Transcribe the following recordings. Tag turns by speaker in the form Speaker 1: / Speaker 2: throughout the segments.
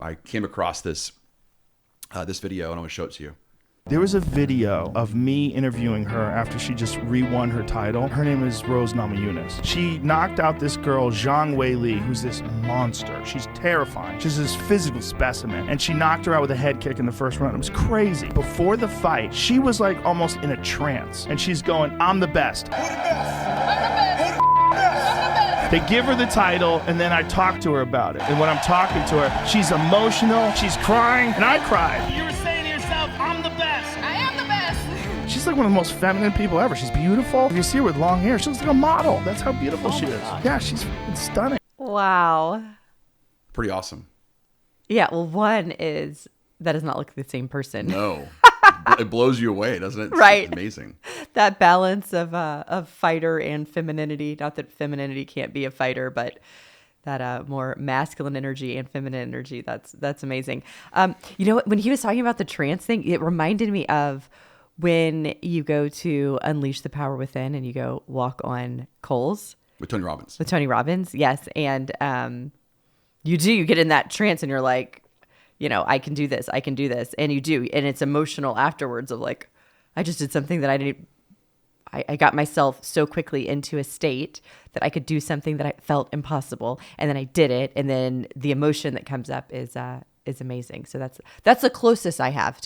Speaker 1: I came across this video, and I want to show it to you.
Speaker 2: There was a video of me interviewing her after she just re-won her title. Her name is Rose Namajunas. She knocked out this girl, Zhang Weili, who's this monster. She's terrifying. She's this physical specimen. And she knocked her out with a head kick in the first round. It was crazy. Before the fight, she was like almost in a trance. And she's going, I'm the best. Who the best? They give her the title, and then I talk to her about it. And when I'm talking to her, she's emotional, she's crying, and I cried. You were saying to yourself, I'm the best. I am the best. She's like one of the most feminine people ever. She's beautiful. If you see her with long hair, she looks like a model. That's how beautiful she is. Yeah, she's stunning.
Speaker 3: Wow.
Speaker 1: Pretty awesome.
Speaker 3: Yeah, well, one is that does not look like the same person.
Speaker 1: No. It blows you away, doesn't it?
Speaker 3: Right.
Speaker 1: It's amazing.
Speaker 3: That balance of fighter and femininity. Not that femininity can't be a fighter, but that more masculine energy and feminine energy. That's amazing. You know what? When he was talking about the trance thing, it reminded me of when you go to Unleash the Power Within and you go walk on coals.
Speaker 1: With Tony Robbins.
Speaker 3: With Tony Robbins, yes. And you get in that trance and you're like, you know, I can do this. And you do. And it's emotional afterwards of like, I just did something that I got myself so quickly into a state that I could do something that I felt impossible. And then I did it. And then the emotion that comes up is amazing. So that's the closest I have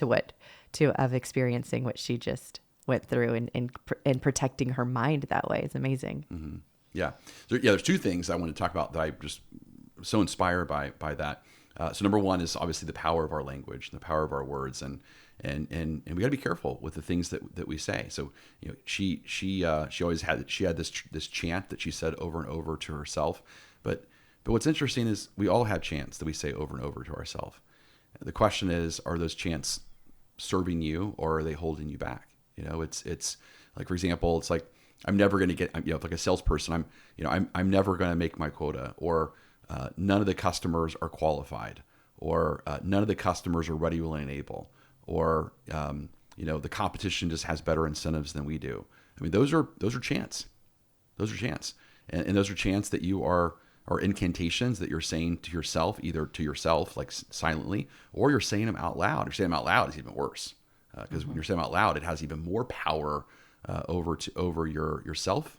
Speaker 3: of experiencing what she just went through and protecting her mind that way is amazing.
Speaker 1: Mm-hmm. Yeah. So there's two things I want to talk about that I just so inspired by that. So number one is obviously the power of our language, the power of our words, and we got to be careful with the things that we say. So you know, she always had this chant that she said over and over to herself. But what's interesting is we all have chants that we say over and over to ourselves. The question is, are those chants serving you or are they holding you back? You know, it's like, for example, it's like, I'm never going to get, you know, like a salesperson, I'm never going to make my quota, or none of the customers are qualified, or none of the customers are ready, willing, and able, or you know, the competition just has better incentives than we do. I mean, those are chants. Those are chants, and those are chants that you are incantations that you're saying to yourself, either to yourself like silently, or you're saying them out loud. You're saying them out loud is even worse, because when you're saying them out loud, it has even more power over yourself,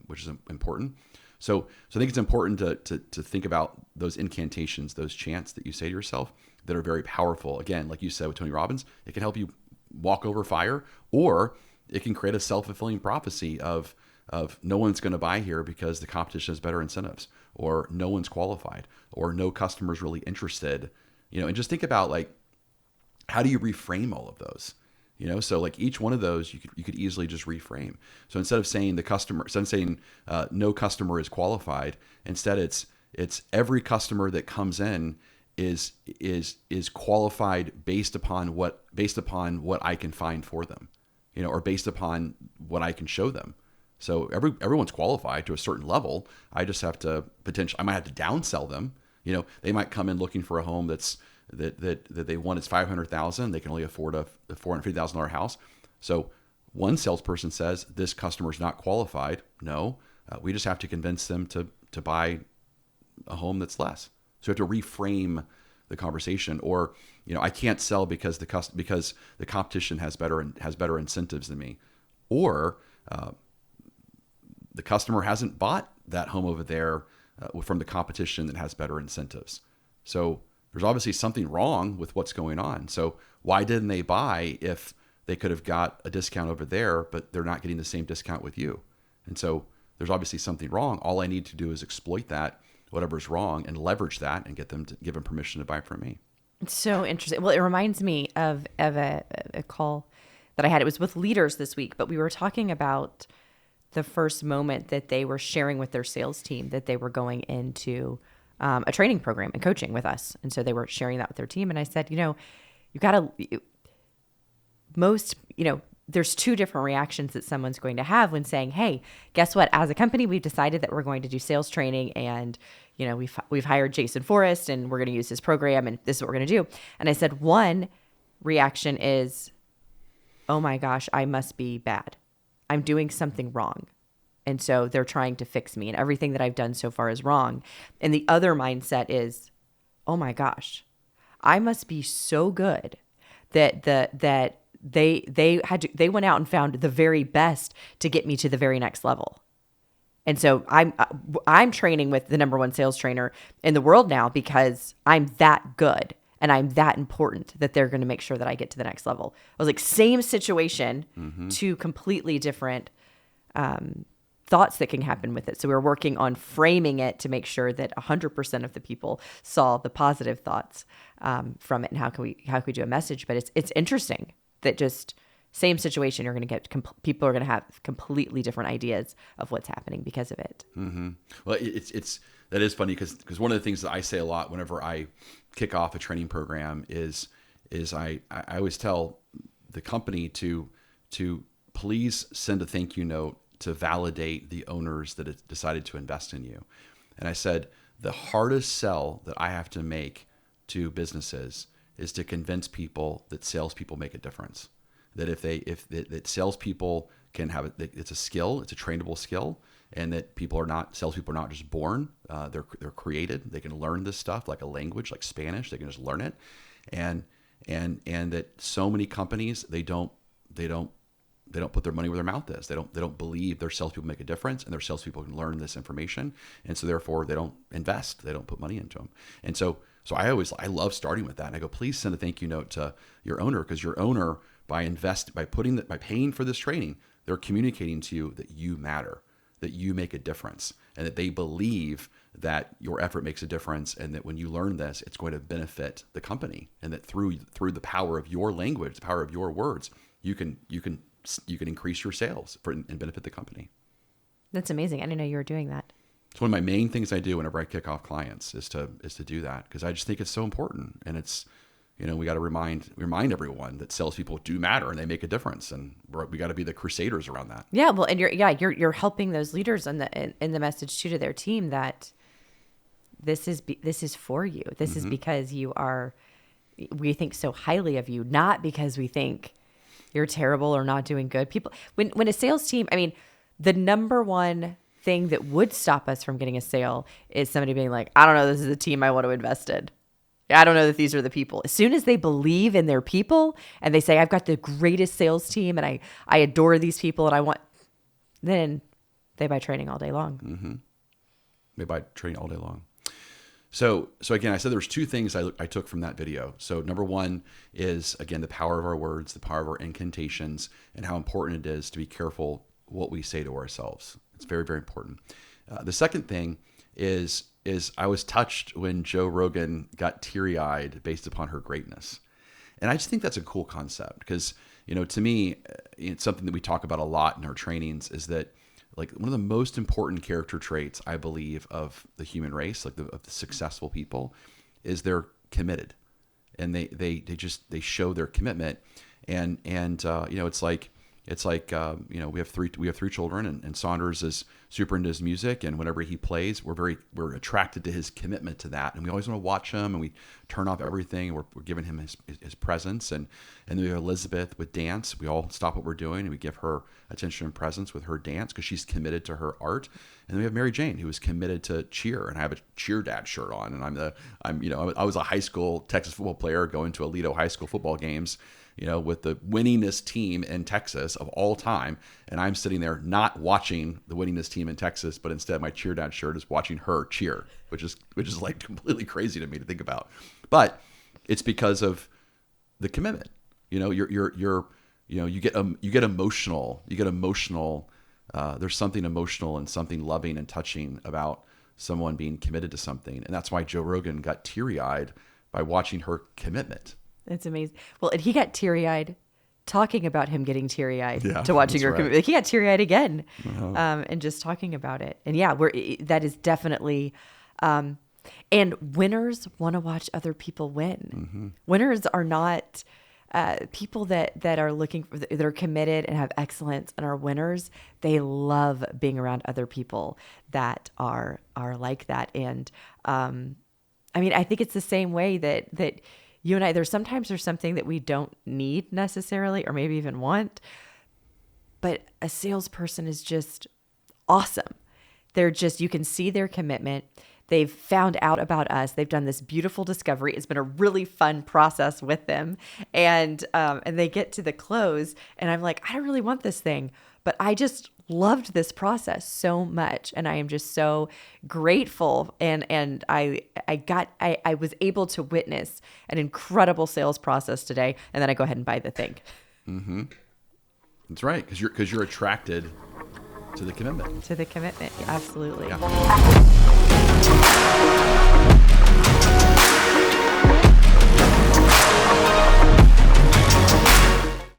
Speaker 1: which is important. So I think it's important to think about those incantations, those chants that you say to yourself that are very powerful. Again, like you said with Tony Robbins, it can help you walk over fire, or it can create a self-fulfilling prophecy of no one's going to buy here because the competition has better incentives, or no one's qualified, or no customer's really interested. You know, and just think about, like, how do you reframe all of those? You know, so like each one of those, you could easily just reframe. So instead of saying no customer is qualified, instead it's every customer that comes in is qualified based upon what I can find for them, you know, or based upon what I can show them. So everyone's qualified to a certain level. I just have to I might have to downsell them. You know, they might come in looking for a home that they want is $500,000. They can only afford a $450,000 house. So one salesperson says this customer is not qualified. No, we just have to convince them to buy a home that's less. So you have to reframe the conversation. Or, you know, I can't sell because the competition has better incentives than me, or the customer hasn't bought that home over there from the competition that has better incentives. So there's obviously something wrong with what's going on. So why didn't they buy if they could have got a discount over there, but they're not getting the same discount with you? And so there's obviously something wrong. All I need to do is exploit that, whatever's wrong, and leverage that and give them permission to buy from me.
Speaker 3: It's so interesting. Well, it reminds me of a call that I had. It was with leaders this week, but we were talking about the first moment that they were sharing with their sales team that they were going into a training program and coaching with us. And so they were sharing that with their team. And I said, you know, there's two different reactions that someone's going to have when saying, hey, guess what? As a company, we've decided that we're going to do sales training, and, you know, we've hired Jason Forrest and we're going to use his program, and this is what we're going to do. And I said, one reaction is, oh my gosh, I must be bad. I'm doing something wrong. And so they're trying to fix me, and everything that I've done so far is wrong. And the other mindset is, oh my gosh, I must be so good that they went out and found the very best to get me to the very next level. And so I'm training with the number one sales trainer in the world now because I'm that good and I'm that important that they're going to make sure that I get to the next level. I was like, same situation, two completely different thoughts that can happen with it. So we were working on framing it to make sure that 100% of the people saw the positive thoughts from it, and how can we do a message. But it's interesting that just same situation, you're going to get people are going to have completely different ideas of what's happening because of it.
Speaker 1: Well, that is funny because one of the things that I say a lot whenever I kick off a training program is I always tell the company to please send a thank you note to validate the owners that have decided to invest in you. And I said, the hardest sell that I have to make to businesses is to convince people that salespeople make a difference. That that salespeople can have it, it's a skill, it's a trainable skill, and that salespeople are not just born, they're created. They can learn this stuff like a language, like Spanish. They can just learn it, and that so many companies they don't put their money where their mouth is. They don't believe their salespeople make a difference, and their salespeople can learn this information, and so therefore they don't invest. They don't put money into them, and so I love starting with that. And I go, please send a thank you note to your owner, because your owner by paying for this training, they're communicating to you that you matter, that you make a difference, and that they believe that your effort makes a difference, and that when you learn this, it's going to benefit the company, and that through the power of your language, the power of your words, you can increase your sales and benefit the company. That's amazing. I didn't know you were doing that. It's one of my main things I do whenever I kick off clients is to do that, because I just think it's so important, and it's, we got to remind everyone that salespeople do matter and they make a difference, and we got to be the crusaders around that. Yeah, well, and you're helping those leaders in the message too to their team that this is for you. This is because we think so highly of you, not because we think you're terrible or not doing good. People, when a sales team, I mean, the number one thing that would stop us from getting a sale is somebody being like, I don't know, this is a team I want to invest in. I don't know that these are the people. As soon as they believe in their people and they say, I've got the greatest sales team and I adore these people and then they buy training all day long. They buy training all day long. So again, I said there's two things I took from that video. So number one is, again, the power of our words, the power of our incantations, and how important it is to be careful what we say to ourselves. It's very, very important. The second thing is I was touched when Joe Rogan got teary-eyed based upon her greatness. And I just think that's a cool concept because, to me, it's something that we talk about a lot in our trainings is that, like, one of the most important character traits, I believe, of the human race, like of the successful people, is they're committed. And they show their commitment. And it's like we have three children, and Saunders is super into his music, and whenever he plays, we're attracted to his commitment to that, and we always want to watch him, and we turn off everything, and we're giving him his presence, and then we have Elizabeth with dance. We all stop what we're doing, and we give her attention and presence with her dance because she's committed to her art. And then we have Mary Jane, who is committed to cheer, and I have a cheer dad shirt on, and I was a high school Texas football player going to Aledo high school football games, with the winningest team in Texas of all time. And I'm sitting there not watching the winningest team in Texas, but instead my cheer dad shirt is watching her cheer, which is like completely crazy to me to think about. But it's because of the commitment. You get emotional. There's something emotional and something loving and touching about someone being committed to something. And that's why Joe Rogan got teary-eyed by watching her commitment. That's amazing. Well, and he got teary-eyed talking about him getting teary-eyed to watching her. Right. Like, he got teary-eyed again, and just talking about it. And that is definitely. And winners want to watch other people win. Winners are not people that are looking for. They're committed and have excellence, and are winners. They love being around other people that are like that. And I think it's the same way that. You and I, there's something that we don't need necessarily, or maybe even want, but a salesperson is just awesome. You can see their commitment.
Speaker 3: They've found out about us. They've done this beautiful discovery. It's been a really fun process with them. And they get to the close and I'm like, I don't really want this thing, but I just loved this process so much. And I am just so grateful. And I was able to witness an incredible sales process today. And then I go ahead and buy the thing.
Speaker 1: Mm-hmm. That's right. Because you're attracted to the commitment.
Speaker 3: To the commitment. Absolutely.
Speaker 1: Yeah.